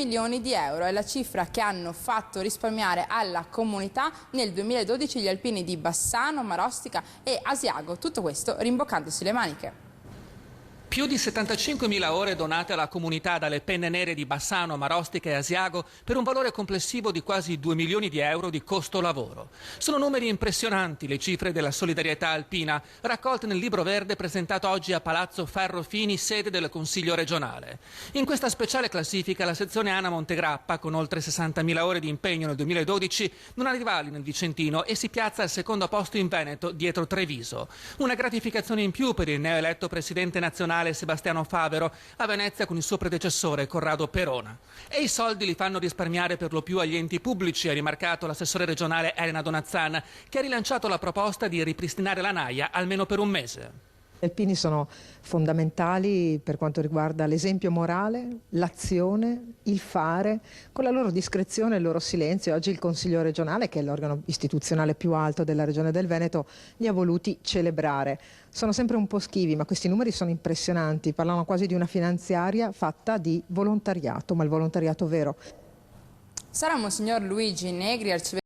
milioni di euro. È la cifra che hanno fatto risparmiare alla comunità nel 2012 gli alpini di Bassano, Marostica e Asiago. Tutto questo rimboccandosi le maniche. Più di 75.000 ore donate alla comunità dalle Penne Nere di Bassano, Marostica e Asiago per un valore complessivo di quasi 2 milioni di euro di costo lavoro. Sono numeri impressionanti le cifre della solidarietà alpina raccolte nel libro verde presentato oggi a Palazzo Ferrofini, sede del Consiglio regionale. In questa speciale classifica la sezione Ana Montegrappa, con oltre 60.000 ore di impegno nel 2012, non ha rivali nel Vicentino e si piazza al secondo posto in Veneto, dietro Treviso. Una gratificazione in più per il neoeletto presidente nazionale Sebastiano Favero a Venezia con il suo predecessore Corrado Perona. E i soldi li fanno risparmiare per lo più agli enti pubblici, ha rimarcato l'assessore regionale Elena Donazzan, che ha rilanciato la proposta di ripristinare la naia almeno per un mese. Gli alpini sono fondamentali per quanto riguarda l'esempio morale, l'azione, il fare, con la loro discrezione e il loro silenzio. Oggi il Consiglio regionale, che è l'organo istituzionale più alto della Regione del Veneto, li ha voluti celebrare. Sono sempre un po' schivi, ma questi numeri sono impressionanti, parlano quasi di una finanziaria fatta di volontariato, ma il volontariato vero. Sarà Monsignor Luigi Negri, arcivescovo